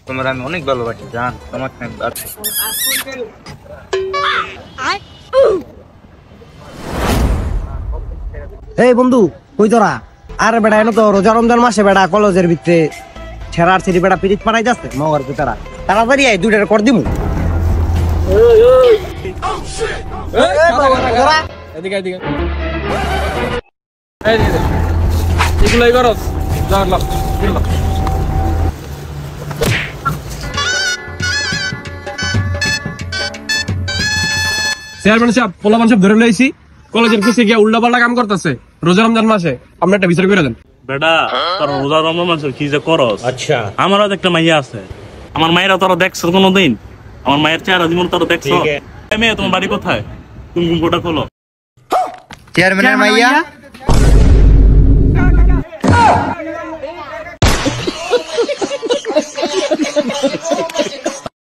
তোমার আমি অনেক ভালোবাসি জান, তোমাকে আমি এই বন্ধু কই তোরা? আরে বেটা এনে তো রোজা রমজান মাসে বেটা কলেজের ভিতরে ছেড়ার ছেড়ি বেটা পিরিত পাড়াই যাচ্ছে মগর ভিতরা তাড়াতাড়ি আয় দুইটার কর দিমু। এদিকে এদিকে এগুলাই করস চেয়ারম্যান সাহেব পোলাপান সাহেব ধরে লইছি কলেজের পিছিয়ে গিয়ে উল্টাপাল্টা কাম করতেছে রোজা রমজান মাসে, আপনি একটা বিচার করে দেন। বেটা তোর রোজা রমজান মাসে কি যে করস? আচ্ছা আমারও একটা মাইয়া আছে, আমার মায়েরা তোরা দেখছো কোনোদিন? আমার মায়ের চেহারা জীবন তোরা দেখছো? মেয়ে তোমার বাড়ি কোথায়? তুমি গোটা খোলো। চেয়ারম্যানের মাইয়া